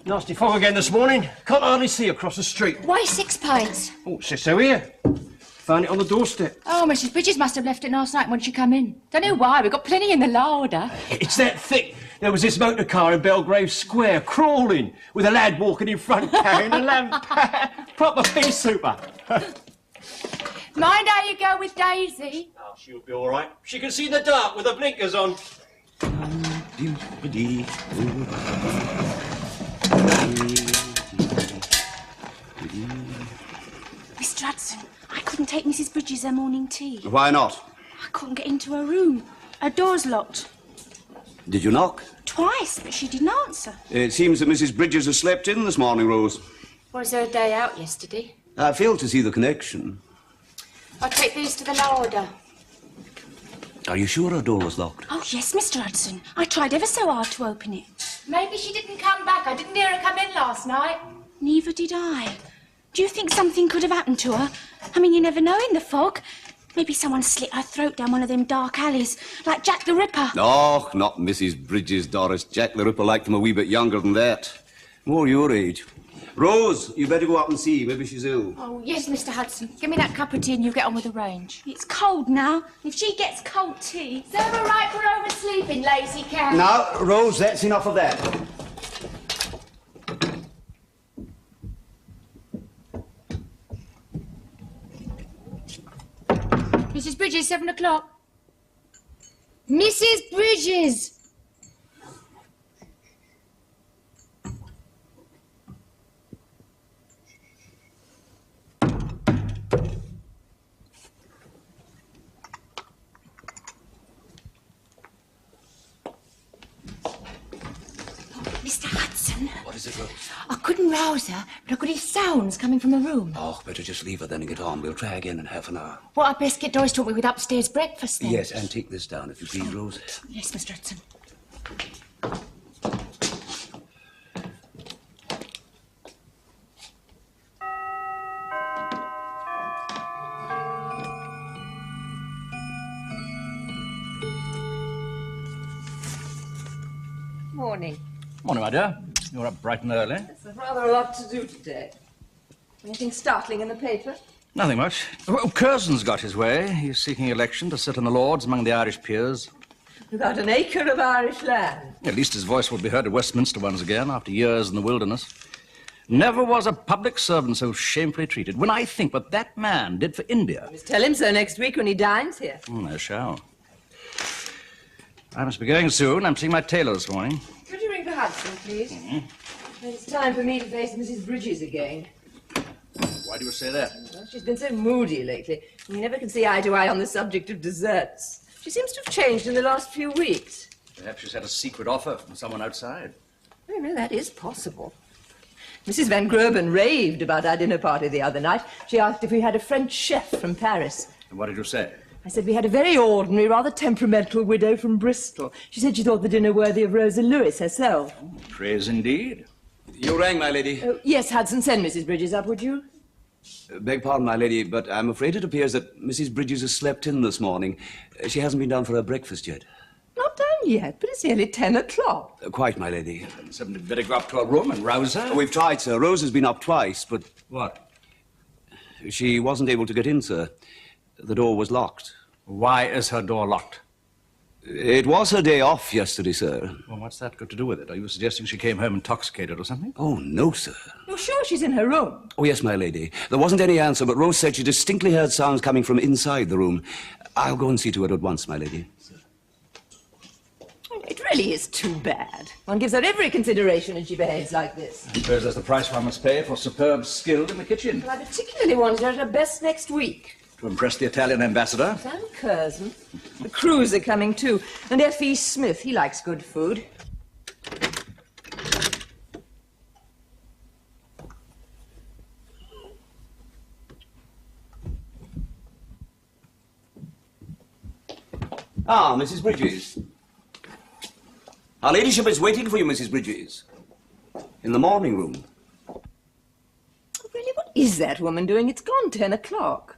Nasty fog again this morning. Can't hardly see across the street. Why £6? Oh, it says so here. Found it on the doorstep. Oh, Mrs. Bridges must have left it last night when she come in. Don't know why, we've got plenty in the larder. It's that thick. There was this motor car in Belgrave Square, crawling, with a lad walking in front carrying a lamp. Proper pea super. Mind how you go with Daisy? Oh, she'll be all right. She can see in the dark with her blinkers on. Mr. Hudson, I couldn't take Mrs. Bridges her morning tea. Why not? I couldn't get into her room. Her door's locked. Did you knock? Twice, but she didn't answer. It seems that Mrs. Bridges has slept in this morning, Rose. Was her day out yesterday? I fail to see the connection. I'll take these to the larder. Are you sure her door was locked? Oh, yes, Mr. Hudson. I tried ever so hard to open it. Maybe she didn't come back. I didn't hear her come in last night. Neither did I. Do you think something could have happened to her? I mean, you never know in the fog. Maybe someone slit her throat down one of them dark alleys, like Jack the Ripper. Oh, not Mrs. Bridges, Doris. Jack the Ripper liked them a wee bit younger than that. More your age. Rose, you better go up and see. Maybe she's ill. Oh, yes, Mr. Hudson. Give me that cup of tea and you get on with the range. It's cold now. If she gets cold tea... Serve her right for oversleeping, lazy cat. Now, Rose, that's enough of that. Mrs. Bridges, 7 o'clock. Mrs. Bridges! Mr. Hudson. What is it, Rose? I couldn't rouse her, but I could hear sounds coming from the room. Oh, better just leave her then and get on. We'll try again in half an hour. Well, I'd best get Doris to help me with upstairs breakfast then. Yes, and take this down, if you please, Rose. Yes, Mr. Hudson. Morning. Morning, my dear. You're up bright and early. There's rather a lot to do today. Anything startling in the paper? Nothing much. Well, Curzon's got his way. He's seeking election to sit in the Lords among the Irish peers. Without an acre of Irish land. At least his voice will be heard at Westminster once again after years in the wilderness. Never was a public servant so shamefully treated. When I think what that man did for India... You must tell him so next week when he dines here. I shall. I must be going soon. I'm seeing my tailor this morning. Could you ring for Hudson, please? It's time for me to face Mrs. Bridges again. Why do you say that? Well, she's been so moody lately. We never can see eye to eye on the subject of desserts. She seems to have changed in the last few weeks. Perhaps she's had a secret offer from someone outside. Oh, no, that is possible. Mrs. Van Groben raved about our dinner party the other night. She asked if we had a French chef from Paris. And what did you say? I said we had a very ordinary, rather temperamental widow from Bristol. She said she thought the dinner worthy of Rosa Lewis herself. Praise indeed. You rang, my lady. Oh, yes, Hudson, send Mrs. Bridges up, would you? Beg pardon, my lady, but I'm afraid it appears that Mrs. Bridges has slept in this morning. She hasn't been down for her breakfast yet. Not done yet, but it's nearly 10 o'clock. Quite, my lady. Somebody better go up to her room and rouse her. We've tried, sir. Rose has been up twice, but... What? She wasn't able to get in, sir. The door was locked. Why is her door locked? It was her day off yesterday, sir. Well, what's that got to do with it? Are you suggesting she came home intoxicated or something? Oh, no, sir. You're sure she's in her room? Oh, yes, my lady. There wasn't any answer, but Rose said she distinctly heard sounds coming from inside the room. I'll go and see to it at once, my lady. It really is too bad. One gives her every consideration and she behaves like this. I suppose that's the price one must pay for superb skill in the kitchen. Well, I particularly wanted her at her best next week. To impress the Italian ambassador. Sam Curzon. The crews are coming too. And F.E. Smith, he likes good food. Ah, Mrs. Bridges. Our ladyship is waiting for you, Mrs. Bridges. In the morning room. Oh, really, what is that woman doing? It's gone 10 o'clock.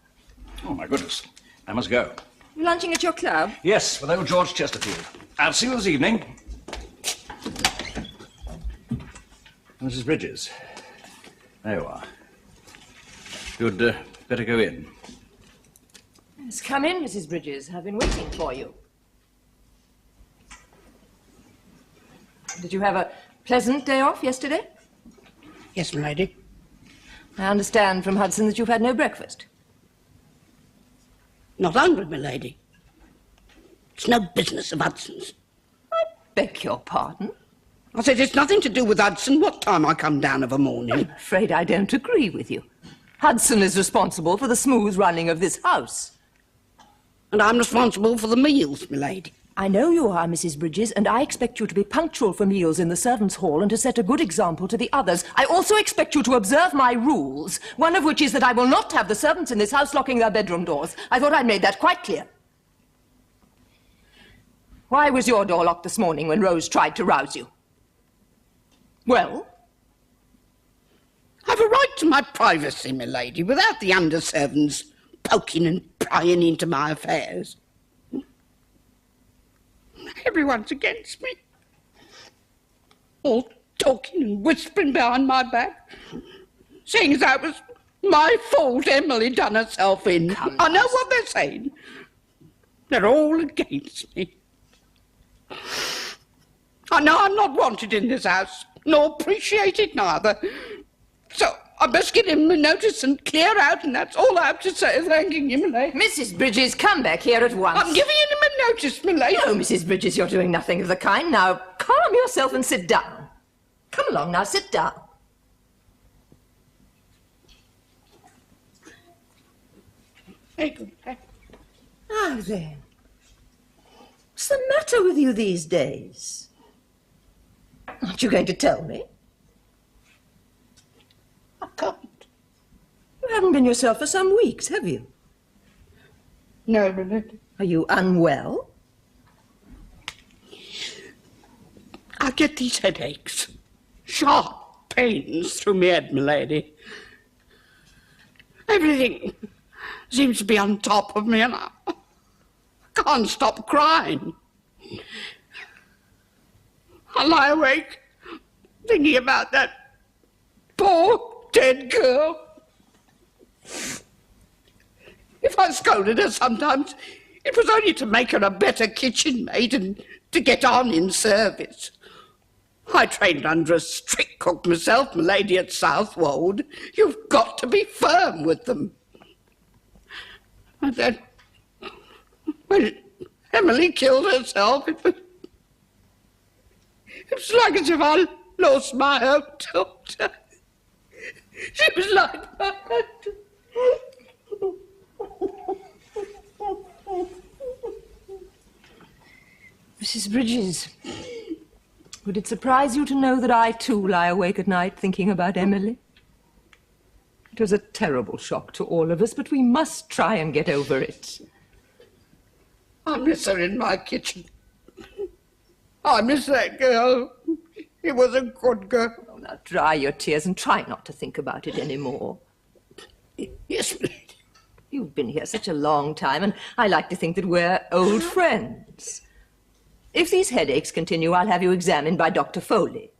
Oh, my goodness. I must go. You lunching at your club? Yes, with old George Chesterfield. I'll see you this evening. Mrs. Bridges. There you are. You'd better go in. Yes, come in, Mrs. Bridges. I've been waiting for you. Did you have a pleasant day off yesterday? Yes, my lady. I understand from Hudson that you've had no breakfast. Not hungry, my lady. It's no business of Hudson's. I beg your pardon? I said it's nothing to do with Hudson what time I come down of a morning. I'm afraid I don't agree with you. Hudson is responsible for the smooth running of this house. And I'm responsible for the meals, my lady. I know you are, Mrs. Bridges, and I expect you to be punctual for meals in the servants' hall and to set a good example to the others. I also expect you to observe my rules, one of which is that I will not have the servants in this house locking their bedroom doors. I thought I'd made that quite clear. Why was your door locked this morning when Rose tried to rouse you? Well? I've a right to my privacy, my lady, without the under-servants poking and prying into my affairs. Everyone's against me. All talking and whispering behind my back, saying as that was my fault Emily done herself in. I know what they're saying. They're all against me. I know I'm not wanted in this house, nor appreciated neither. So I must give him a notice and clear out, and that's all I have to say, thanking you, my lady. Mrs. Bridges, come back here at once. I'm giving him a notice, my lady. No, Mrs. Bridges, you're doing nothing of the kind. Now, calm yourself and sit down. Come along now, sit down. Very good. Now then, what's the matter with you these days? Aren't you going to tell me? I can't. You haven't been yourself for some weeks, have you? No, my lady. Are you unwell? I get these headaches. Sharp pains through my head, my lady. Everything seems to be on top of me, and I can't stop crying. I lie awake thinking about that poor dead girl. If I scolded her sometimes, it was only to make her a better kitchen maid and to get on in service. I trained under a strict cook myself, my lady, at Southwold. You've got to be firm with them. And then, when Emily killed herself, it was like as if I lost my own daughter. She was like that. Mrs. Bridges, would it surprise you to know that I too lie awake at night thinking about Emily? It was a terrible shock to all of us, but we must try and get over it. I miss her in my kitchen. I miss that girl. She was a good girl. Oh, now dry your tears and try not to think about it anymore. Yes, my lady. You've been here such a long time, and I like to think that we're old friends. If these headaches continue, I'll have you examined by Dr. Foley.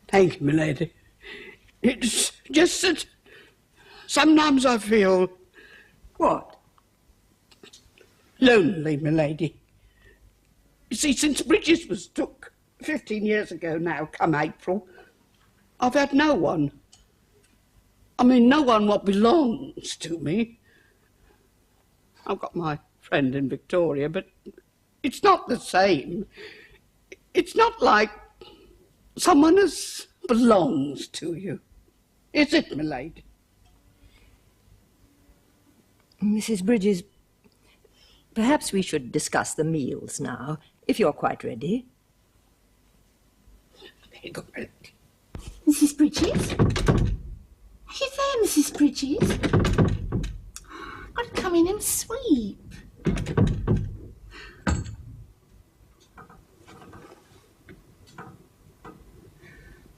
Thank you, my lady. It's just that sometimes I feel... What? Lonely, my lady. You see, since Bridges was took 15 years ago now, come April, I've had no one. I mean, no one what belongs to me. I've got my friend in Victoria, but it's not the same. It's not like someone as belongs to you. Is it, my lady? Mrs. Bridges, perhaps we should discuss the meals now, if you're quite ready. There you go, my lady. Mrs. Bridges? Are you there, Mrs. Bridges? I'd come in and sweep.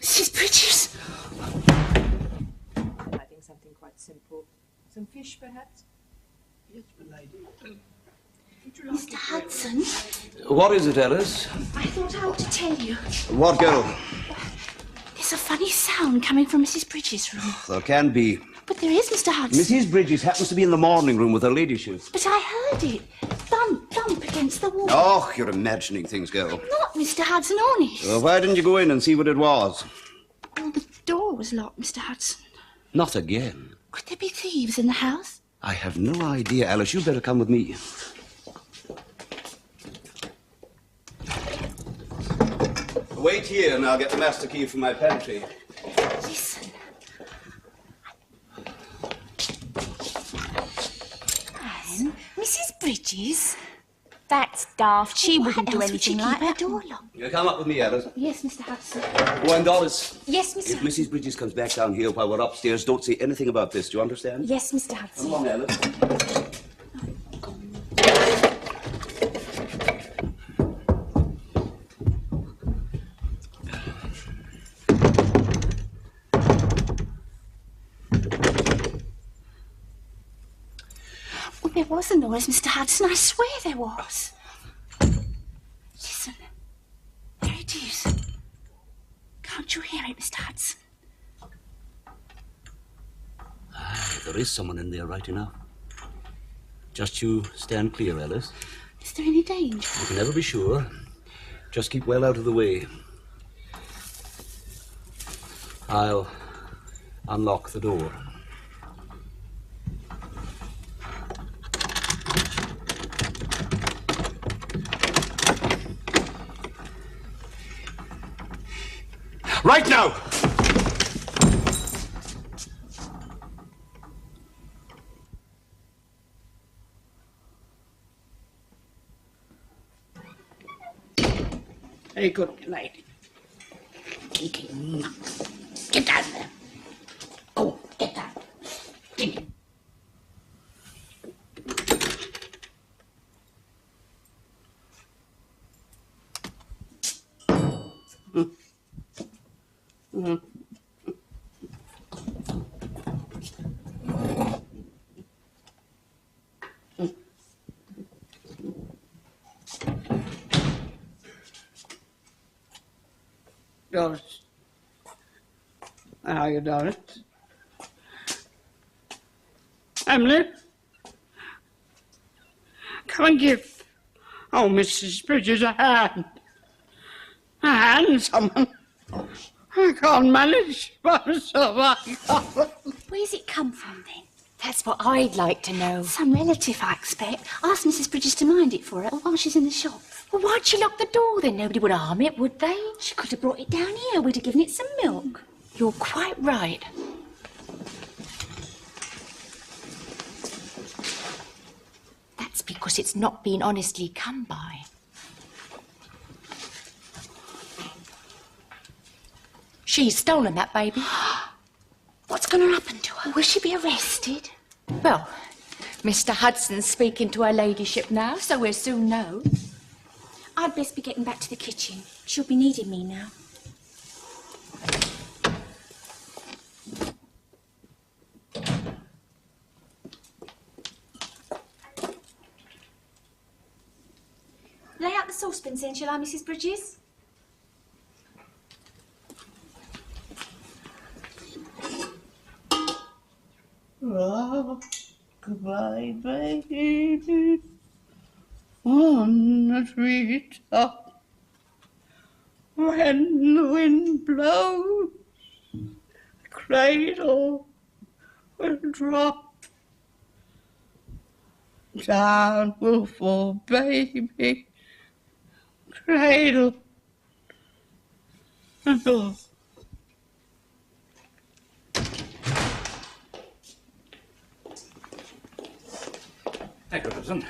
Mrs. Bridges? Having something quite simple. Some fish, perhaps? Yes, my lady. Mr. Hudson, What is it, Alice? I thought I ought to tell you. What, girl? There's a funny sound coming from Mrs. Bridges' room. There can be. But there is, Mr. Hudson. Mrs. Bridges happens to be in the morning room with her ladyship. But I heard it. Thump, thump against the wall. Oh, you're imagining things, girl. Not, Mr. Hudson, honest. Well, why didn't you go in and see what it was? Well, the door was locked, Mr. Hudson. Not again. Could there be thieves in the house? I have no idea, Alice. You'd better come with me. Wait here and I'll get the master key from my pantry. Listen. Anne, Mrs. Bridges? That's daft. She wouldn't do anything like that. Door locked? You come up with me, Alice. Yes, Mr. Hudson. Oh, and Doris. Yes, Mr. If Mrs. Bridges comes back down here while we're upstairs, don't say anything about this. Do you understand? Yes, Mr. Hudson. Come along, Alice. Well, there was a noise, Mr. Hudson. I swear there was. Listen. There it is. Can't you hear it, Mr. Hudson? There is someone in there right enough. Just you stand clear, Alice. Is there any danger? You can never be sure. Just keep well out of the way. I'll unlock the door. Right now! Very good, lady. Get down there. Go, get down. Get. Doris. How are you, Doris? Emily? Come and give Mrs. Bridges a hand. A hand, someone. I can't manage by myself. I can't. Where's it come from, then? That's what I'd like to know. Some relative, I expect. Ask Mrs. Bridges to mind it for her while she's in the shop. Well, why'd she lock the door then? Nobody would harm it, would they? She could have brought it down here. We'd have given it some milk. You're quite right. That's because it's not been honestly come by. She's stolen that baby. What's going to happen to her? Will she be arrested? Well, Mr. Hudson's speaking to her ladyship now, so we'll soon know. I'd best be getting back to the kitchen. She'll be needing me now. Lay out the saucepans then, shall I, Mrs. Bridges? Oh, goodbye, baby. On the treetop, when the wind blows, the cradle will drop. Down will fall, baby, cradle and all. Thank you, Hudson.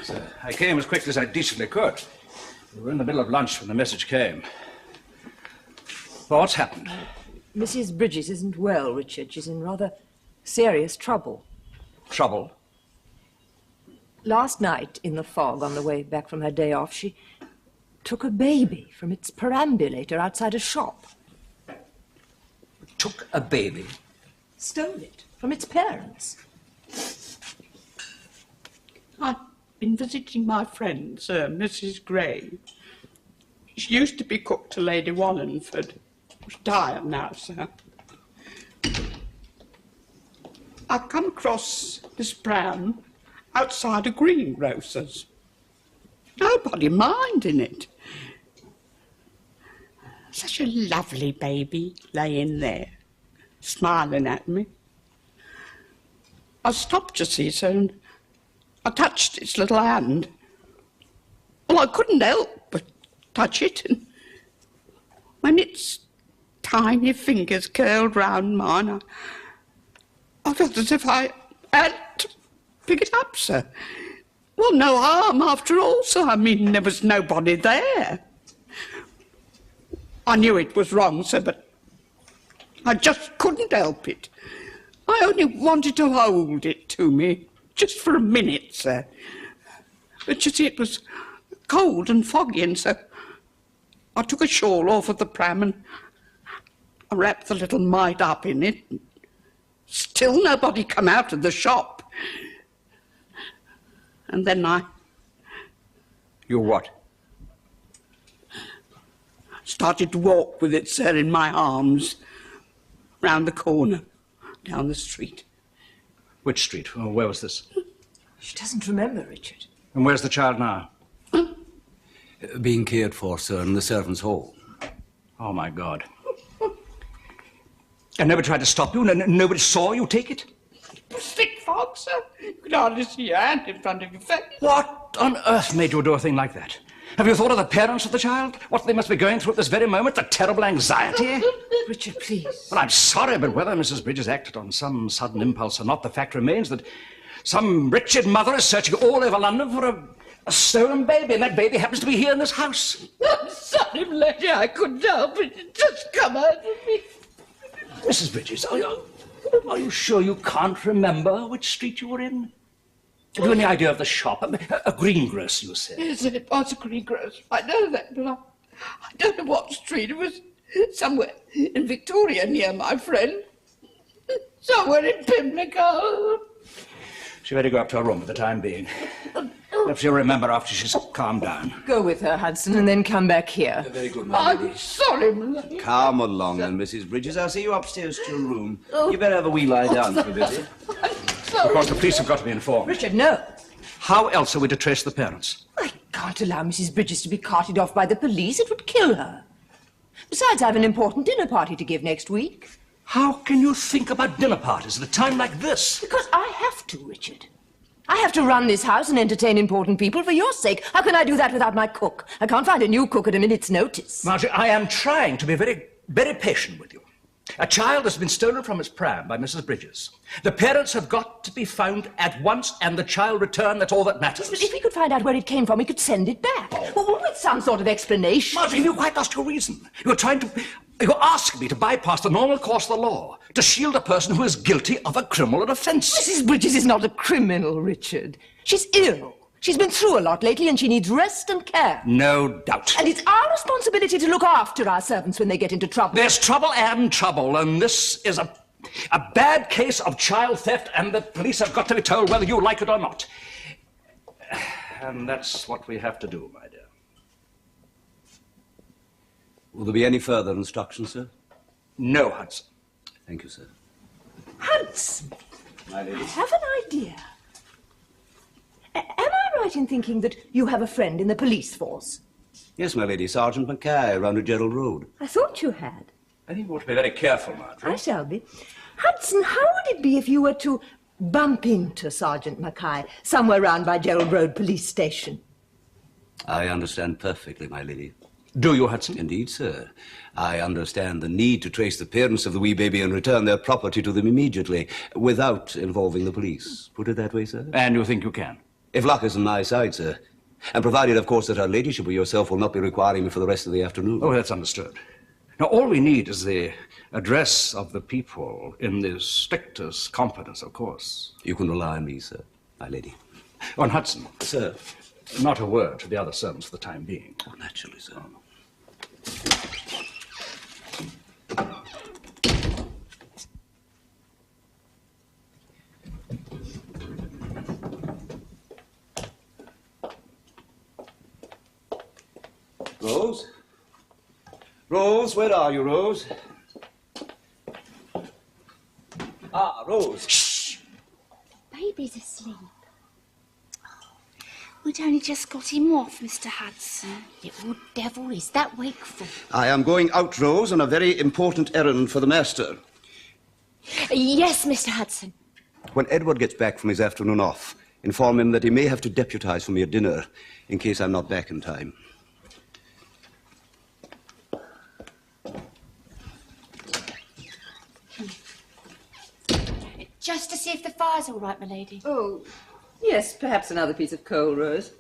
I came as quickly as I decently could. We were in the middle of lunch when the message came. Well, what's happened? Mrs. Bridges isn't well, Richard. She's in rather serious trouble. Trouble? Last night, in the fog, on the way back from her day off, she took a baby from its perambulator outside a shop. Took a baby? Stole it from its parents. been visiting my friend, Sir Mrs. Gray. She used to be cook to Lady Wallingford. Retired now, sir. I come across this pram outside a greengrocer's. Nobody minding it. Such a lovely baby laying there, smiling at me. I stopped, you see, sir, and I touched its little hand. Well, I couldn't help but touch it, and when its tiny fingers curled round mine, I felt as if I had to pick it up, sir. Well, no harm after all, sir. I mean, there was nobody there. I knew it was wrong, sir, but I just couldn't help it. I only wanted to hold it to me, just for a minute, sir. But you see, it was cold and foggy, and so I took a shawl off of the pram and I wrapped the little mite up in it. Still nobody come out of the shop. And then I... You what? Started to walk with it, sir, in my arms, round the corner, down the street. Which street? Oh, where was this? She doesn't remember, Richard. And where's the child now? Being cared for, sir, in the servants' hall. Oh, my God. And nobody tried to stop you? Nobody saw you take it? It was thick fog, sir. You could hardly see your hand in front of your face. What on earth made you do a thing like that? Have you thought of the parents of the child? What they must be going through at this very moment? The terrible anxiety? Richard, please. Well, I'm sorry, but whether Mrs. Bridges acted on some sudden impulse or not, the fact remains that some wretched mother is searching all over London for a stolen baby, and that baby happens to be here in this house. I'm sorry, lady, I couldn't help it. It just come out of me. Mrs. Bridges, are you sure you can't remember which street you were in? Have you any idea of the shop? A greengrocer, you said. Yes, it was a greengrocer. I know that, but I don't know what street. It was somewhere in Victoria near my friend. Somewhere in Pimlico. She better go up to her room for the time being. Perhaps she'll remember after she's calmed down. Go with her, Hudson, and then come back here. Very good, my lady. I'm sorry, my lady. Come along then, Mrs. Bridges. I'll see you upstairs to your room. You better have a wee lie down for a bit. Of course, the police have got to be informed. Richard, no. How else are we to trace the parents? I can't allow Mrs. Bridges to be carted off by the police. It would kill her. Besides, I have an important dinner party to give next week. How can you think about dinner parties at a time like this? Because I have to, Richard. I have to run this house and entertain important people for your sake. How can I do that without my cook? I can't find a new cook at a minute's notice. Marjorie, I am trying to be very, very patient with you. A child has been stolen from its pram by Mrs. Bridges. The parents have got to be found at once and the child returned. That's all that matters. But if we could find out where it came from, we could send it back. Well, with some sort of explanation. Marjorie, you quite lost your reason. You're asking me to bypass the normal course of the law to shield a person who is guilty of a criminal offence. Mrs. Bridges is not a criminal, Richard. She's ill. She's been through a lot lately and she needs rest and care. No doubt. And it's our responsibility to look after our servants when they get into trouble. There's trouble and trouble, and this is a bad case of child theft, and the police have got to be told whether you like it or not. And that's what we have to do, my dear. Will there be any further instructions, sir? No, Hudson. Thank you, sir. Hudson, My lady. I have an idea. Am I right in thinking that you have a friend in the police force? Yes, my lady. Sergeant Mackay, round at Gerald Road. I thought you had. I think you ought to be very careful, Marjorie. I shall be. Hudson, how would it be if you were to bump into Sergeant Mackay somewhere round by Gerald Road Police Station? I understand perfectly, my lady. Do you, Hudson? Indeed, sir. I understand the need to trace the parents of the wee baby and return their property to them immediately, without involving the police. Put it that way, sir? And you think you can? If luck is on my side, sir. And provided, of course, that her ladyship or yourself will not be requiring me for the rest of the afternoon. Oh, that's understood. Now, all we need is the address of the people in the strictest confidence, of course. You can rely on me, sir, my lady. On Hudson. Sir. Not a word to the other servants for the time being. Oh, naturally, sir. Rose? Rose, where are you, Rose? Ah, Rose. Shh! Baby's asleep. We'd only just got him off, Mr. Hudson. Little devil, is that wakeful? I am going out, Rose, on a very important errand for the master. Yes, Mr. Hudson. When Edward gets back from his afternoon off, inform him that he may have to deputise for me at dinner in case I'm not back in time. Just to see if the fire's all right, my lady. Oh, yes, perhaps another piece of coal, Rose.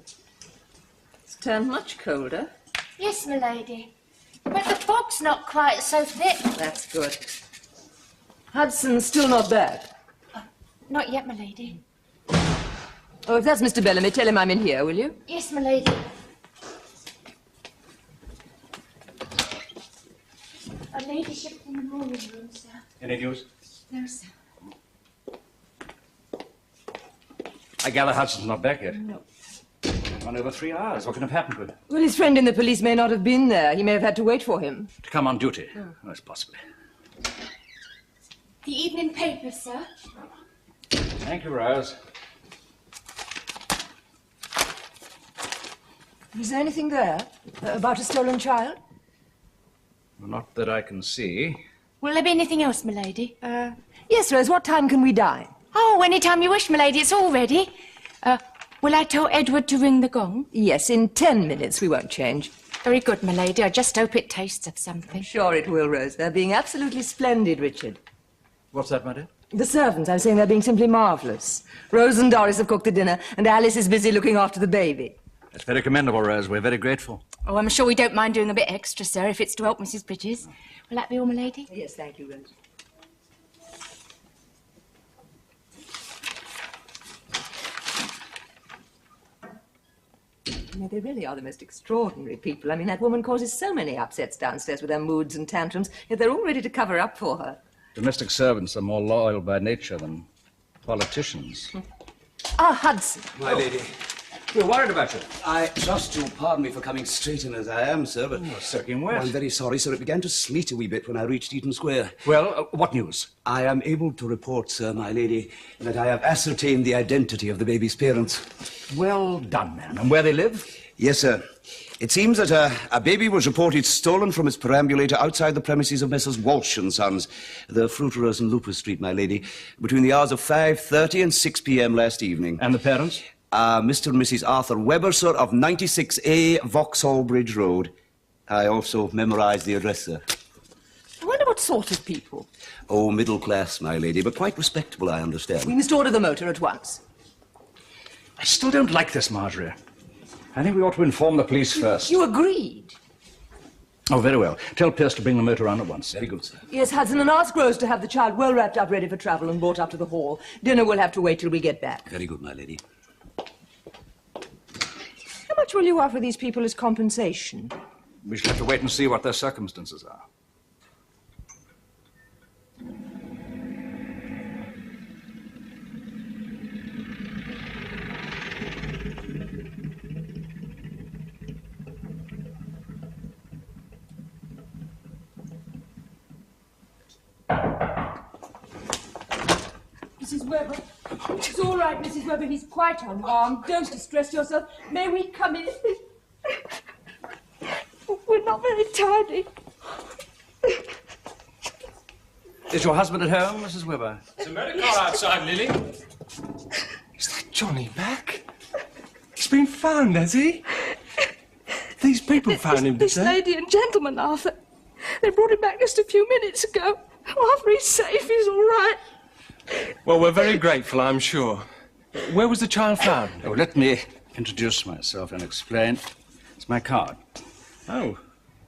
It's turned much colder. Yes, my lady. But the fog's not quite so thick. That's good. Hudson's still not back. Not yet, my lady. Oh, if that's Mr. Bellamy, tell him I'm in here, will you? Yes, my lady. A ladyship in the morning room, sir. Any news? No, sir. I gather Hudson's not back yet. No. Gone over 3 hours. What can have happened to him? Well, his friend in the police may not have been there. He may have had to wait for him. To come on duty? Oh, yes, possibly. The evening paper, sir. Thank you, Rose. Is there anything there about a stolen child? Not that I can see. Will there be anything else, my lady? Yes, Rose. What time can we dine? Oh, any time you wish, my lady. It's all ready. Will I tell Edward to ring the gong? Yes, in 10 minutes. We won't change. Very good, my lady. I just hope it tastes of something. Sure it will, Rose. They're being absolutely splendid, Richard. What's that, my dear? The servants, I'm saying they're being simply marvellous. Rose and Doris have cooked the dinner, and Alice is busy looking after the baby. That's very commendable, Rose. We're very grateful. Oh, I'm sure we don't mind doing a bit extra, sir, if it's to help Mrs. Bridges. Will that be all, my lady? Yes, thank you, Rose. You know, they really are the most extraordinary people. I mean, that woman causes so many upsets downstairs with her moods and tantrums, yet they're all ready to cover up for her. Domestic servants are more loyal by nature than politicians. Ah, Hudson. My lady. We're worried about you. I trust you'll pardon me for coming straight in as I am, sir, but... You're soaking wet. I'm very sorry, sir. It began to sleet a wee bit when I reached Eaton Square. Well, what news? I am able to report, sir, my lady, that I have ascertained the identity of the baby's parents. Well done, man. And where they live? Yes, sir. It seems that a baby was reported stolen from its perambulator outside the premises of Messrs. Walsh & Sons, the fruiterers in Lupus Street, my lady, between the hours of 5:30 and 6 p.m. last evening. And the parents? Mr. and Mrs. Arthur Webber, sir, of 96A Vauxhall Bridge Road. I also memorised the address, sir. I wonder what sort of people. Oh, middle class, my lady, but quite respectable, I understand. We must order the motor at once. I still don't like this, Marjorie. I think we ought to inform the police first. You agreed. Oh, very well. Tell Pierce to bring the motor around at once. Very good, sir. Yes, Hudson, and ask Rose to have the child well wrapped up, ready for travel, and brought up to the hall. Dinner will have to wait till we get back. Very good, my lady. How much will you offer these people as compensation? We shall have to wait and see what their circumstances are. Mrs. Webber. It's all right, Mrs. Webber. He's quite unharmed. Don't distress yourself. May we come in? We're not very tidy. Is your husband at home, Mrs. Webber? There's a motor car outside, Lily. Is that Johnny back? He's been found, has he? These people found him, did This they? lady and gentleman, Arthur. They brought him back just a few minutes ago. Arthur, he's safe. He's all right. Well, we're very grateful, I'm sure. Where was the child found? Oh, let me introduce myself and explain. It's my card. Oh,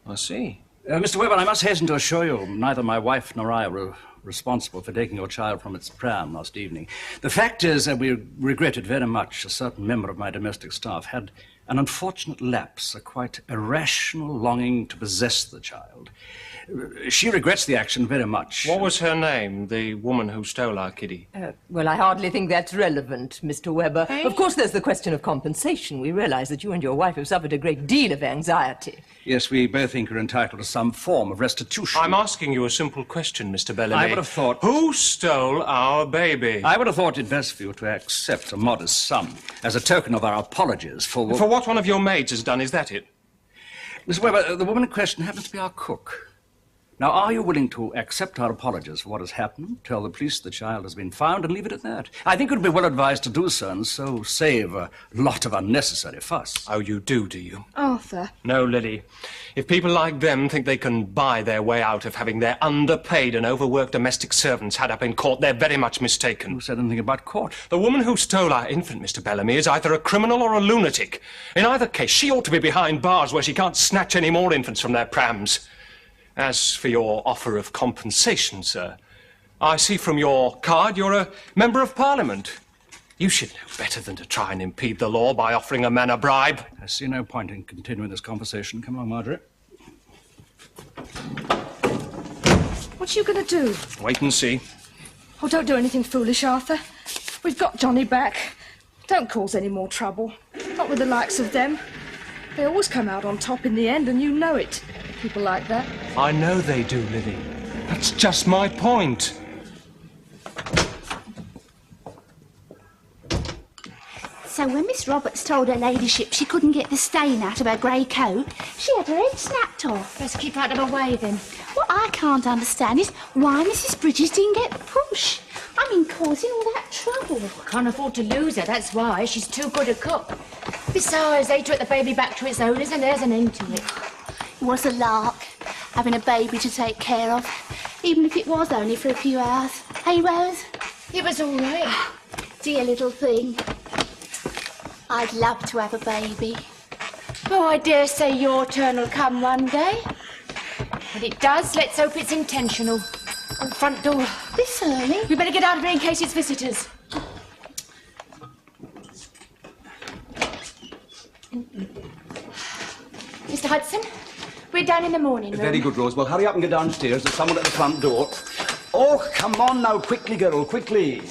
I see. Mr. Webber, I must hasten to assure you neither my wife nor I were responsible for taking your child from its pram last evening. The fact is that we regretted very much a certain member of my domestic staff had an unfortunate lapse, a quite irrational longing to possess the child. She regrets the action very much. What was her name, the woman who stole our kiddie? Well, I hardly think that's relevant, Mr. Webber. Hey? Of course, there's the question of compensation. We realize that you and your wife have suffered a great deal of anxiety. Yes, we both think you're entitled to some form of restitution. I'm asking you a simple question, Mr. Bellamy. I would have thought... Who stole our baby? I would have thought it best for you to accept a modest sum as a token of our apologies for... For what one of your maids has done, is that it? Miss Webber, the woman in question happens to be our cook. Now, are you willing to accept our apologies for what has happened, tell the police the child has been found, and leave it at that? I think it would be well advised to do so, and so save a lot of unnecessary fuss. Oh, you do you? Arthur. No, Lily. If people like them think they can buy their way out of having their underpaid and overworked domestic servants had up in court, they're very much mistaken. Who said anything about court? The woman who stole our infant, Mr. Bellamy, is either a criminal or a lunatic. In either case, she ought to be behind bars where she can't snatch any more infants from their prams. As for your offer of compensation, sir, I see from your card you're a member of Parliament. You should know better than to try and impede the law by offering a man a bribe. I see no point in continuing this conversation. Come along, Marjorie. What are you going to do? Wait and see. Oh, don't do anything foolish, Arthur. We've got Johnny back. Don't cause any more trouble. Not with the likes of them. They always come out on top in the end, and you know it. People like that. I know they do, Lily. That's just my point. So when Miss Roberts told her ladyship she couldn't get the stain out of her grey coat, she had her head snapped off. Let's keep out of her way, then. What I can't understand is why Mrs. Bridges didn't get pushed. I mean, causing all that trouble. Can't afford to lose her, that's why. She's too good a cook. Besides, they took the baby back to its owners, and there's an end to it. It was a lark, having a baby to take care of, even if it was only for a few hours. Hey, Rose? It was all right. Dear little thing. I'd love to have a baby. Oh, I dare say your turn will come one day. When it does, let's hope it's intentional. On the front door. This early? We better get out of here in case it's visitors. Mr. Hudson, we're down in the morning room. Very good, Rose. Well, hurry up and get downstairs. There's someone at the front door. Oh, come on now. Quickly, girl, quickly.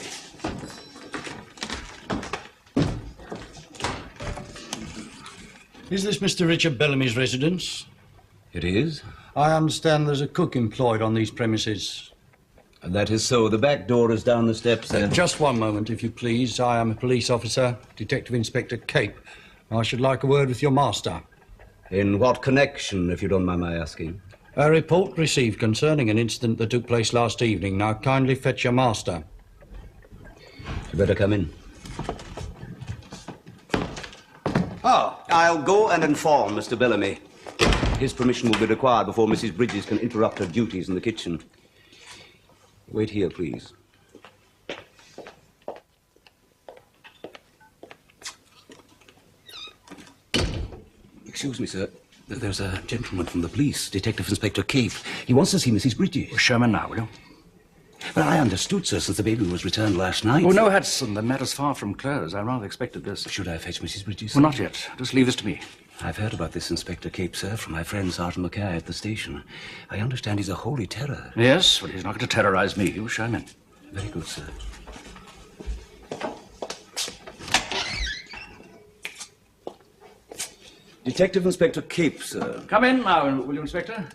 Is this Mr. Richard Bellamy's residence? It is. I understand there's a cook employed on these premises. That is so. The back door is down the steps there. Just one moment, if you please. I am a police officer, Detective Inspector Cape. I should like a word with your master. In what connection, if you don't mind my asking? A report received concerning an incident that took place last evening. Now, kindly fetch your master. You better come in. Oh, I'll go and inform Mr. Bellamy. His permission will be required before Mrs. Bridges can interrupt her duties in the kitchen. Wait here, please. Excuse me, sir. There's a gentleman from the police, Detective Inspector Cape. He wants to see Mrs. Bridges. Well, show him in now, will you? Well, I understood, sir, since the baby was returned last night. Oh, no, Hudson, the matter's far from closed. I rather expected this. Should I fetch Mrs. Bridges? Well, not yet. Just leave this to me. I've heard about this Inspector Cape, sir, from my friend Sergeant Mackay at the station. I understand he's a holy terror. Yes? Well, he's not going to terrorize me. You show him in. Very good, sir. Detective Inspector Cape, sir. Come in now, will you, Inspector?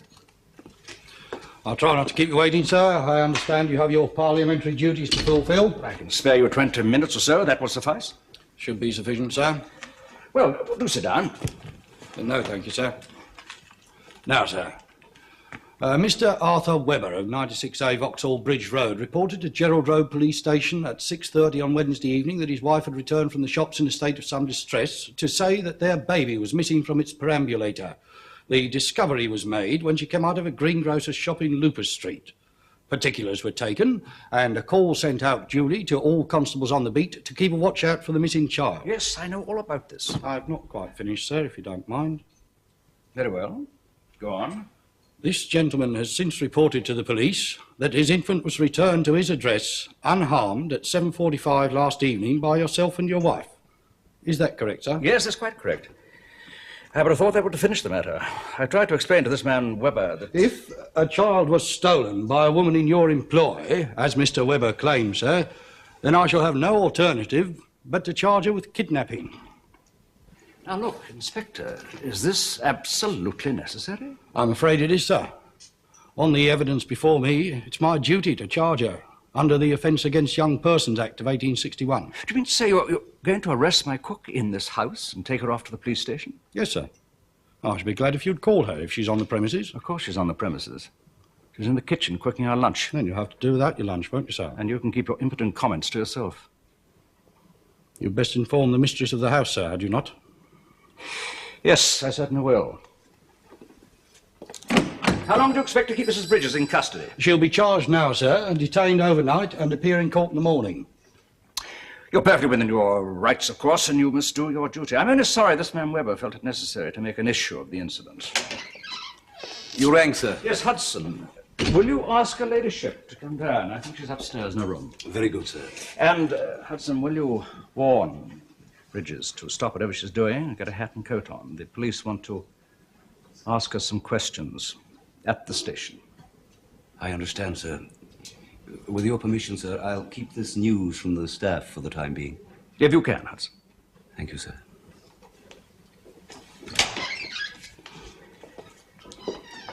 I'll try not to keep you waiting, sir. I understand you have your parliamentary duties to fulfil. I can spare you 20 minutes or so. That will suffice. Should be sufficient, sir. Well, do sit down. No, thank you, sir. Now, sir. Mr. Arthur Webber of 96A Vauxhall Bridge Road reported to Gerald Road Police Station at 6:30 on Wednesday evening that his wife had returned from the shops in a state of some distress to say that their baby was missing from its perambulator. The discovery was made when she came out of a greengrocer's shop in Lupus Street. Particulars were taken and a call sent out duly to all constables on the beat to keep a watch out for the missing child. Yes, I know all about this. I've not quite finished, sir, if you don't mind. Very well. Go on. This gentleman has since reported to the police that his infant was returned to his address unharmed at 7:45 last evening by yourself and your wife. Is that correct, sir? Yes, that's quite correct. I would have thought that would have finished the matter. I tried to explain to this man Webber that... If a child was stolen by a woman in your employ, as Mr. Webber claims, sir, then I shall have no alternative but to charge her with kidnapping. Now, look, Inspector, is this absolutely necessary? I'm afraid it is, sir. On the evidence before me, it's my duty to charge her under the Offence Against Young Persons Act of 1861. Do you mean to say you're going to arrest my cook in this house and take her off to the police station? Yes, sir. I should be glad if you'd call her if she's on the premises. Of course she's on the premises. She's in the kitchen cooking our lunch. Then you'll have to do without your lunch, won't you, sir? And you can keep your impotent comments to yourself. You'd best inform the mistress of the house, sir, had you not? Yes, I certainly will. How long do you expect to keep Mrs. Bridges in custody? She'll be charged now, sir, and detained overnight and appear in court in the morning. You're perfectly within your rights, of course, and you must do your duty. I'm only sorry this man Webber felt it necessary to make an issue of the incident. You rang, sir? Yes, Hudson. Will you ask her ladyship to come down? I think she's upstairs in her room. Very good, sir. And, Hudson, will you warn Bridges to stop whatever she's doing and get a hat and coat on? The police want to ask her some questions at the station. I understand, sir. With your permission, sir, I'll keep this news from the staff for the time being. If you can, Hudson. Thank you, sir.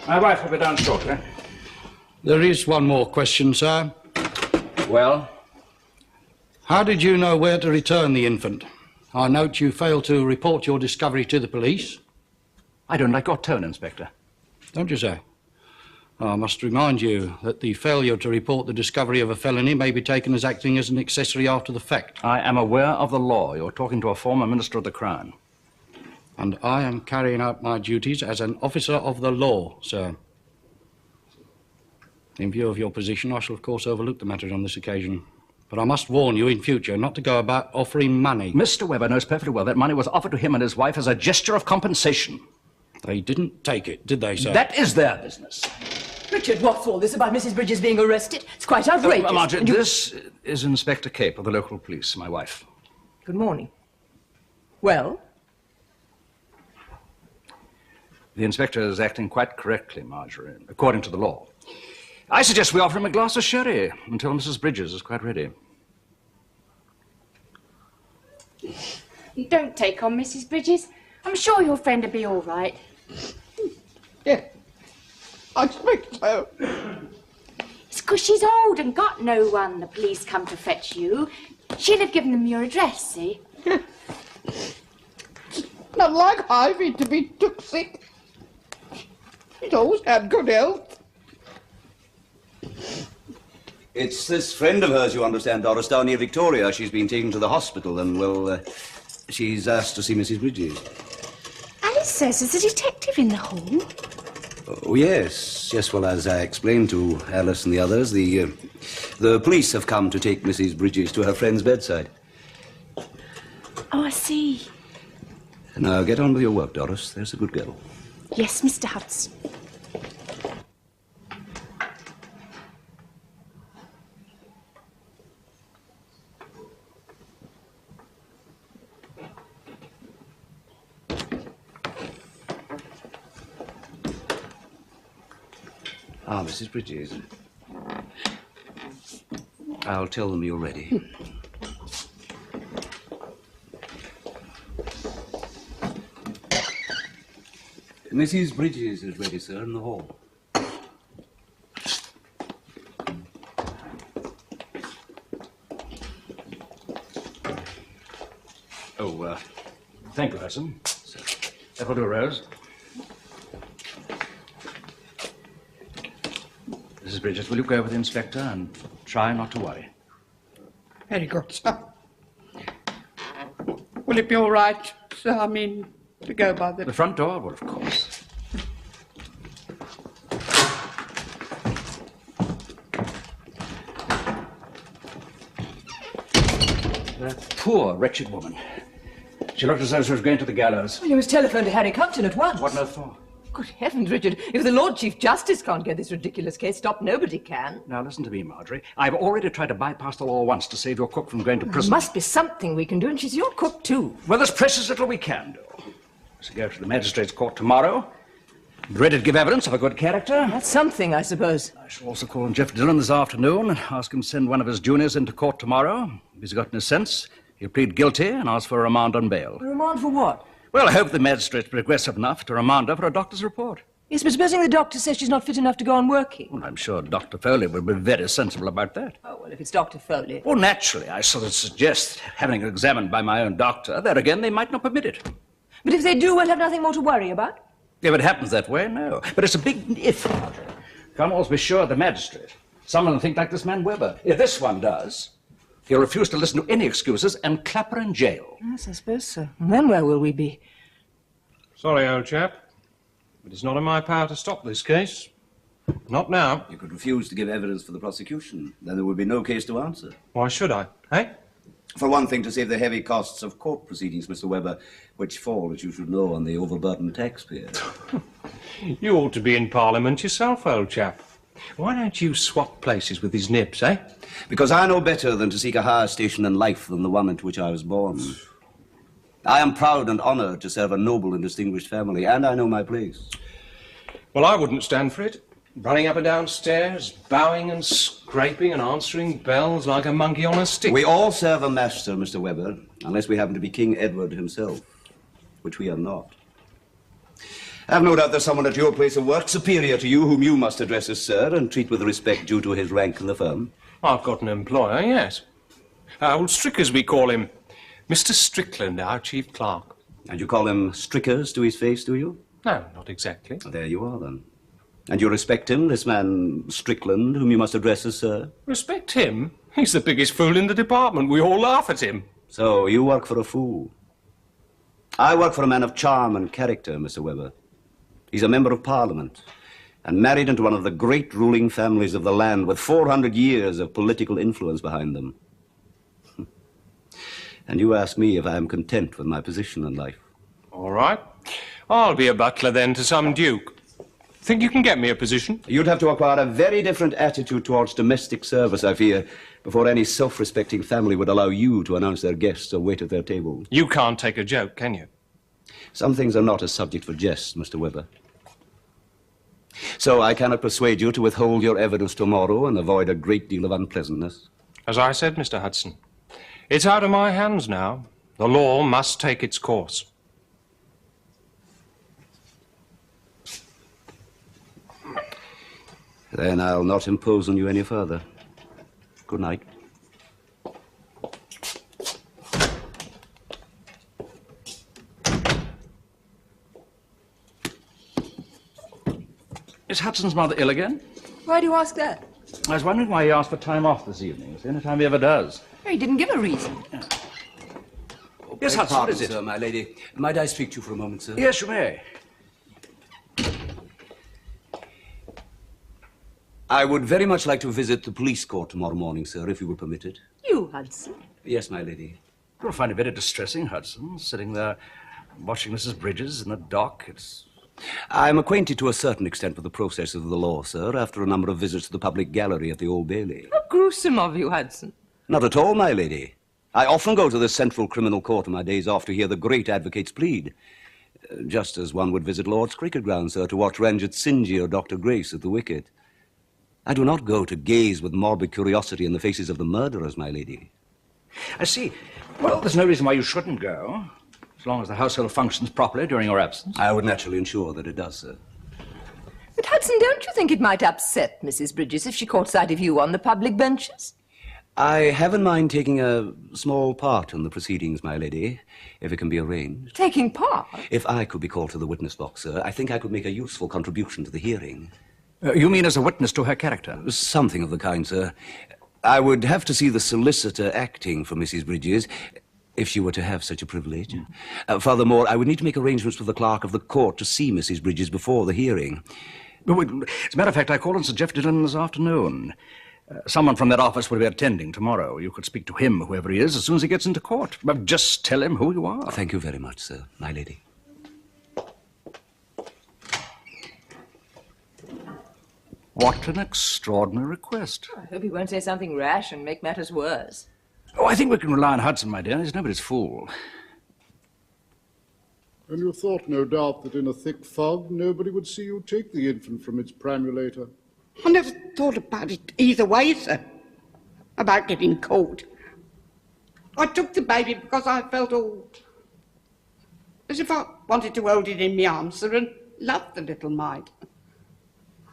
My wife will be down shortly. There is one more question, sir. Well? How did you know where to return the infant? I note you failed to report your discovery to the police. I don't like your tone, Inspector. Don't you, sir? I must remind you that the failure to report the discovery of a felony may be taken as acting as an accessory after the fact. I am aware of the law. You're talking to a former Minister of the Crown. And I am carrying out my duties as an officer of the law, sir. In view of your position, I shall of course overlook the matter on this occasion. But I must warn you in future not to go about offering money. Mr. Webber knows perfectly well that money was offered to him and his wife as a gesture of compensation. They didn't take it, did they, sir? That is their business. Richard, what's all this about Mrs. Bridges being arrested? It's quite outrageous. Margaret, this is Inspector Cape of the local police, my wife. Good morning. Well? The inspector is acting quite correctly, Marjorie, according to the law. I suggest we offer him a glass of sherry until Mrs. Bridges is quite ready. Don't take on Mrs. Bridges. I'm sure your friend will be all right. Yeah, I expect so. It's 'cause she's old and got no one. The police come to fetch you. She'll have given them your address, see? Not like Ivy to be took sick. She's always had good health. It's this friend of hers, you understand, Doris, down near Victoria. She's been taken to the hospital and, well, she's asked to see Mrs. Bridges. Alice says there's a detective in the hall. Oh, yes. Yes, well, as I explained to Alice and the others, the police have come to take Mrs. Bridges to her friend's bedside. Oh, I see. Now, get on with your work, Doris. There's a good girl. Yes, Mr. Hudson. Ah, Mrs. Bridges. I'll tell them you're ready. Mrs. Bridges is ready, sir, in the hall. Oh, thank you, Hudson. That will do, Rose. Mrs. Bridges, will you go with the inspector and try not to worry? Very good, sir. Will it be all right, sir? I mean, to go by the... The front door? Well, of course. That poor, wretched woman. She looked as though she was going to the gallows. Well, you must telephone to Harry Compton at once. What on earth for? Good heavens, Richard. If the Lord Chief Justice can't get this ridiculous case stopped, nobody can. Now, listen to me, Marjorie. I've already tried to bypass the law once to save your cook from going to There prison. must be something we can do, and she's your cook, too. Well, there's precious little we can do. So go to the magistrate's court tomorrow. Be ready to give evidence of a good character. That's something, I suppose. I shall also call on Jeff Dillon this afternoon and ask him to send one of his juniors into court tomorrow. If he's got any sense, he'll plead guilty and ask for a remand on bail. A remand for what? Well, I hope the magistrate's progressive enough to remand her for a doctor's report. Yes, but supposing the doctor says she's not fit enough to go on working. Well, I'm sure Dr. Foley will be very sensible about that. Oh, well, if it's Dr. Foley. Well, naturally, I sort of suggest having her examined by my own doctor. There again, they might not permit it. But if they do, we'll have nothing more to worry about. If it happens that way, no. But it's a big if. Can't always be sure of the magistrate. Someone will think like this man Weber. If this one does, he'll refuse to listen to any excuses and clap her in jail. Yes, I suppose so. And then where will we be? Sorry, old chap, but it's not in my power to stop this case. Not now. You could refuse to give evidence for the prosecution. Then there would be no case to answer. Why should I, eh? For one thing, to save the heavy costs of court proceedings, Mr. Weber, which fall, as you should know, on the overburdened taxpayer. You ought to be in Parliament yourself, old chap. Why don't you swap places with these nibs, eh? Because I know better than to seek a higher station in life than the one into which I was born. I am proud and honoured to serve a noble and distinguished family, and I know my place. Well, I wouldn't stand for it. Running up and down stairs, bowing and scraping and answering bells like a monkey on a stick. We all serve a master, Mr. Weber, unless we happen to be King Edward himself, which we are not. I have no doubt there's someone at your place of work superior to you whom you must address as sir and treat with the respect due to his rank in the firm. I've got an employer, yes. Old Strickers, we call him. Mr. Strickland, our chief clerk. And you call him Strickers to his face, do you? No, not exactly. There you are, then. And you respect him, this man Strickland, whom you must address as sir? Respect him? He's the biggest fool in the department. We all laugh at him. So you work for a fool. I work for a man of charm and character, Mr. Weber. He's a member of Parliament and married into one of the great ruling families of the land with 400 years of political influence behind them. And you ask me if I am content with my position in life. All right. I'll be a butler then to some duke. Think you can get me a position? You'd have to acquire a very different attitude towards domestic service, I fear, before any self-respecting family would allow you to announce their guests or wait at their table. You can't take a joke, can you? Some things are not a subject for jest, Mr. Weber. So I cannot persuade you to withhold your evidence tomorrow and avoid a great deal of unpleasantness. As I said, Mr. Hudson, it's out of my hands now. The law must take its course. Then I'll not impose on you any further. Good night. Is Hudson's mother ill again? Why do you ask that? I was wondering why he asked for time off this evening. It's the only time he ever does. He didn't give a reason. Yes, Hudson, what is it? Sir, my lady. Might I speak to you for a moment, sir? Yes, you may. I would very much like to visit the police court tomorrow morning, sir, if you will permit it. You, Hudson? Yes, my lady. You'll find it very distressing, Hudson, sitting there watching Mrs. Bridges in the dock. I'm acquainted to a certain extent with the process of the law, sir, after a number of visits to the public gallery at the Old Bailey. How gruesome of you, Hudson. Not at all, my lady. I often go to the Central Criminal Court on my days off to hear the great advocates plead. Just as one would visit Lord's cricket ground, sir, to watch Ranjit Singhji or Dr. Grace at the wicket. I do not go to gaze with morbid curiosity in the faces of the murderers, my lady. I see. Well, there's no reason why you shouldn't go, as long as the household functions properly during your absence. I would naturally ensure that it does, sir. But, Hudson, don't you think it might upset Mrs. Bridges if she caught sight of you on the public benches? I have in mind taking a small part in the proceedings, my lady, if it can be arranged. Taking part? If I could be called to the witness box, sir, I think I could make a useful contribution to the hearing. You mean as a witness to her character? Something of the kind, sir. I would have to see the solicitor acting for Mrs. Bridges, if she were to have such a privilege. Furthermore, I would need to make arrangements with the clerk of the court to see Mrs. Bridges before the hearing. As a matter of fact, I called on Sir Jeff Dillon this afternoon. Someone from that office will be attending tomorrow. You could speak to him, whoever he is, as soon as he gets into court. Just tell him who you are. Thank you very much, sir, my lady. What an extraordinary request. I hope he won't say something rash and make matters worse. Oh, I think we can rely on Hudson, my dear. He's nobody's fool. And you thought, no doubt, that in a thick fog nobody would see you take the infant from its perambulator. I never thought about it either way, sir, about getting caught. I took the baby because I felt all as if I wanted to hold it in my arms, sir, and love the little mite.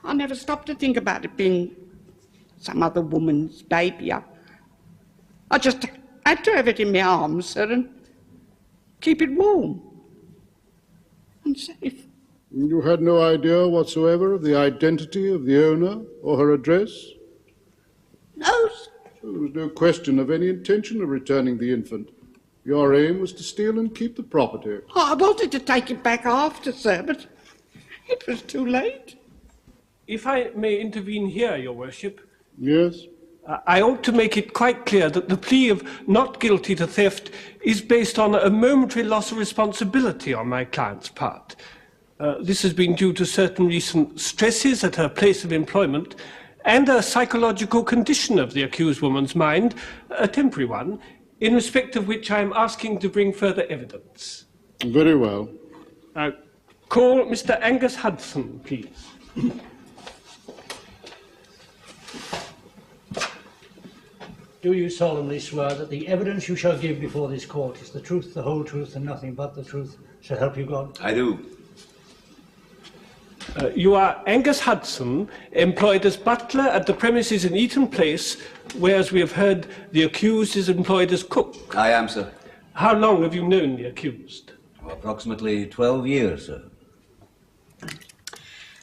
I never stopped to think about it being some other woman's baby. I just had to have it in my arms, sir, and keep it warm and safe. You had no idea whatsoever of the identity of the owner or her address? No, sir. So there was no question of any intention of returning the infant. Your aim was to steal and keep the property. I wanted to take it back after, sir, but it was too late. If I may intervene here, Your Worship. Yes? I ought to make it quite clear that the plea of not guilty to theft is based on a momentary loss of responsibility on my client's part. This has been due to certain recent stresses at her place of employment and a psychological condition of the accused woman's mind, a temporary one, in respect of which I am asking to bring further evidence. Very well. Call Mr. Angus Hudson, please. Do you solemnly swear that the evidence you shall give before this court is the truth, the whole truth, and nothing but the truth? So help you God? I do. You are Angus Hudson, employed as butler at the premises in Eaton Place, whereas we have heard the accused is employed as cook. I am, sir. How long have you known the accused? Approximately 12 years, sir.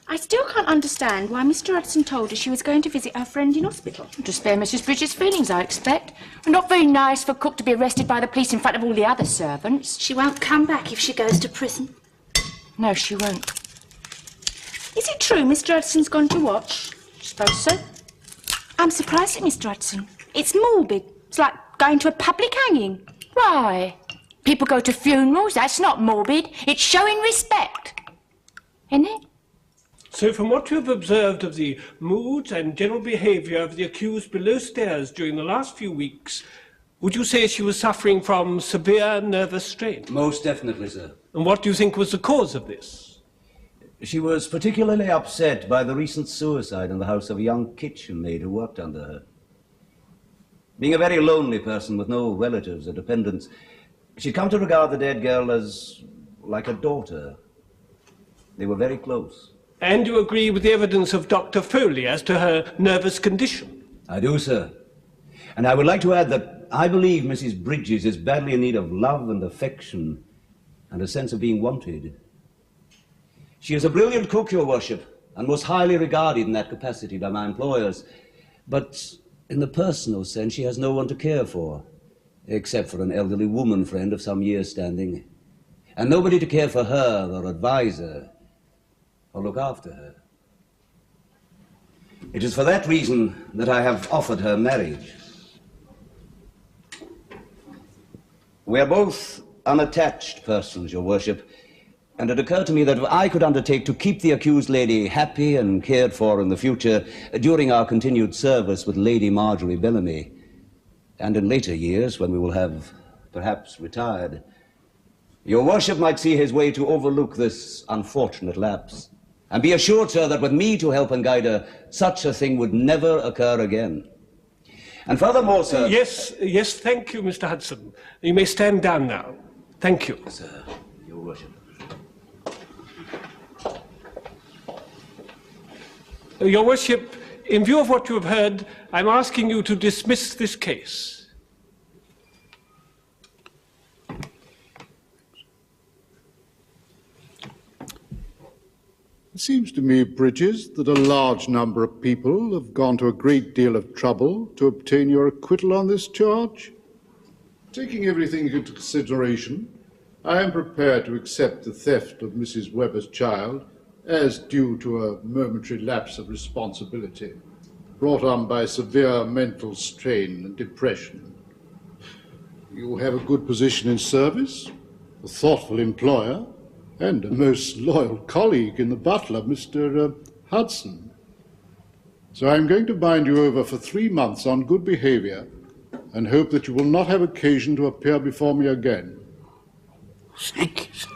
I still can't understand why Mr. Hudson told her she was going to visit her friend in hospital. To spare Mrs. Bridges' feelings, I expect. Not very nice for cook to be arrested by the police in front of all the other servants. She won't come back if she goes to prison. No, she won't. Is it true Mr. Hudson's gone to watch? Suppose so. I'm surprised at Mr. Hudson. It's morbid. It's like going to a public hanging. Why? People go to funerals. That's not morbid. It's showing respect. Isn't it? So from what you have observed of the moods and general behaviour of the accused below stairs during the last few weeks, would you say she was suffering from severe nervous strain? Most definitely, sir. And what do you think was the cause of this? She was particularly upset by the recent suicide in the house of a young kitchen maid who worked under her. Being a very lonely person with no relatives or dependents, she'd come to regard the dead girl as like a daughter. They were very close. And you agree with the evidence of Dr. Foley as to her nervous condition? I do, sir. And I would like to add that I believe Mrs. Bridges is badly in need of love and affection and a sense of being wanted. She is a brilliant cook, Your Worship, and was highly regarded in that capacity by my employers. But in the personal sense, she has no one to care for, except for an elderly woman friend of some years' standing, and nobody to care for her or advise her or look after her. It is for that reason that I have offered her marriage. We are both unattached persons, Your Worship, and it occurred to me that if I could undertake to keep the accused lady happy and cared for in the future during our continued service with Lady Marjorie Bellamy, and in later years when we will have perhaps retired, Your Worship might see his way to overlook this unfortunate lapse. And be assured, sir, that with me to help and guide her, such a thing would never occur again. And furthermore, sir... Yes, thank you, Mr. Hudson. You may stand down now. Thank you. Sir, Your Worship. Your Worship, in view of what you have heard, I'm asking you to dismiss this case. It seems to me, Bridges, that a large number of people have gone to a great deal of trouble to obtain your acquittal on this charge. Taking everything into consideration, I am prepared to accept the theft of Mrs. Webber's child as due to a momentary lapse of responsibility, brought on by severe mental strain and depression. You have a good position in service, a thoughtful employer, and a most loyal colleague in the butler, Mr. Hudson. So I'm going to bind you over for 3 months on good behaviour and hope that you will not have occasion to appear before me again. Thank you, sir.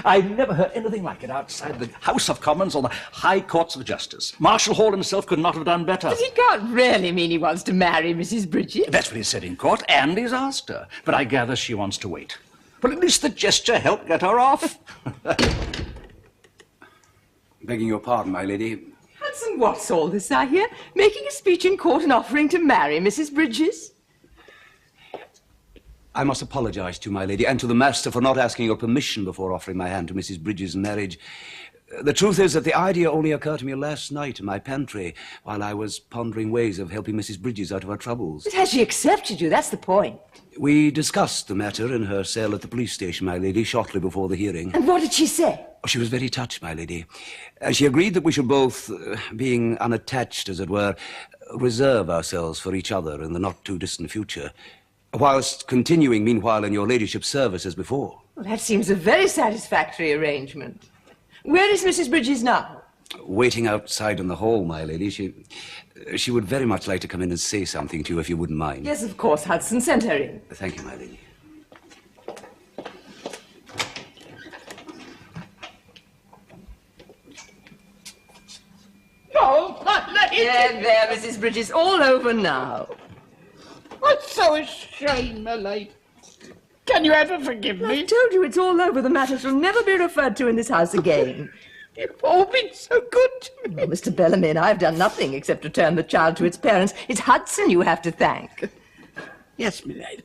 I've never heard anything like it outside the House of Commons or the High Courts of Justice. Marshal Hall himself could not have done better. But he can't really mean he wants to marry Mrs. Bridges. That's what he said in court, and he's asked her. But I gather she wants to wait. Well, at least the gesture helped get her off. Begging your pardon, my lady. Hudson, what's all this I hear? Making a speech in court and offering to marry Mrs. Bridges? I must apologize to you, my lady, and to the master for not asking your permission before offering my hand to Mrs. Bridges in marriage. The truth is that the idea only occurred to me last night in my pantry while I was pondering ways of helping Mrs. Bridges out of her troubles. But has she accepted you? That's the point. We discussed the matter in her cell at the police station, my lady, shortly before the hearing. And what did she say? She was very touched, my lady. She agreed that we should both, being unattached, as it were, reserve ourselves for each other in the not-too-distant future, whilst continuing, meanwhile, in your ladyship's service as before. Well, that seems a very satisfactory arrangement. Where is Mrs. Bridges now? Waiting outside in the hall, my lady. She would very much like to come in and say something to you, if you wouldn't mind. Yes, of course, Hudson. Send her in. Thank you, my lady. Oh, my lady! There, Mrs. Bridges. All over now. I'm so ashamed, my lady. Can you ever forgive me? I told you it's all over. The matter shall never be referred to in this house again. You've all been so good to me. Well, Mr. Bellamy and I have done nothing except return the child to its parents. It's Hudson you have to thank. Yes, my lady.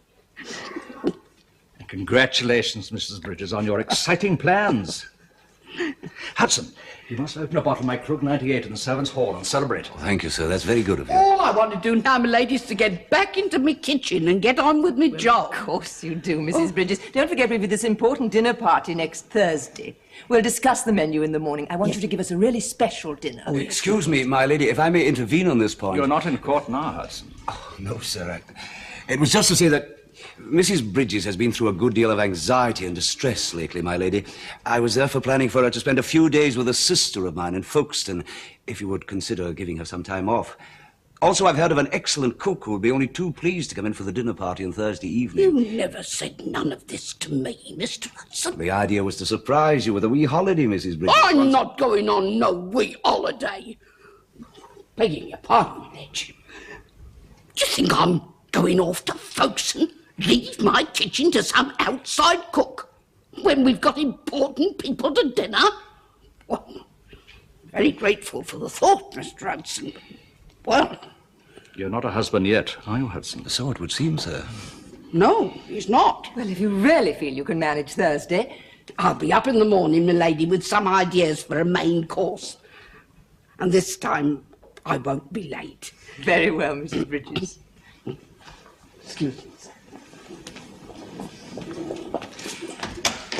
Congratulations, Mrs. Bridges, on your exciting plans. Hudson, you must open a bottle of my Krug 98 in the servants' hall and celebrate. Well, thank you, sir. That's very good of you. All I want to do now, my lady, is to get back into my kitchen and get on with my job. Of course you do, Mrs. Bridges. Don't forget we've this important dinner party next Thursday. We'll discuss the menu in the morning. I want you to give us a really special dinner. Oh, excuse me, my lady, if I may intervene on this point. You're not in court now, Hudson. Oh, no, sir. It was just to say that Mrs. Bridges has been through a good deal of anxiety and distress lately, my lady. I was therefore planning for her to spend a few days with a sister of mine in Folkestone, if you would consider giving her some time off. Also, I've heard of an excellent cook who would be only too pleased to come in for the dinner party on Thursday evening. You never said none of this to me, Mr. Hudson. The idea was to surprise you with a wee holiday, Mrs. Bridges. I'm not going on no wee holiday. Begging your pardon, Nedge. Do you think I'm going off to Folkestone? Leave my kitchen to some outside cook when we've got important people to dinner? Well, very grateful for the thought, Mr. Hudson. Well... You're not a husband yet, are you, Hudson? So it would seem, sir. No, he's not. Well, if you really feel you can manage Thursday... I'll be up in the morning, my lady, with some ideas for a main course. And this time, I won't be late. Very well, Mrs. Bridges. Excuse me, sir.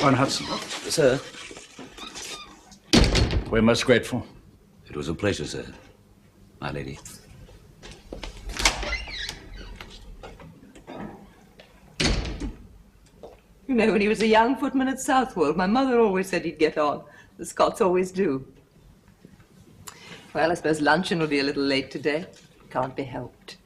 Ron Hudson. Sir? We're most grateful. It was a pleasure, sir, my lady. You know, when he was a young footman at Southwold, my mother always said he'd get on. The Scots always do. Well, I suppose luncheon will be a little late today. Can't be helped.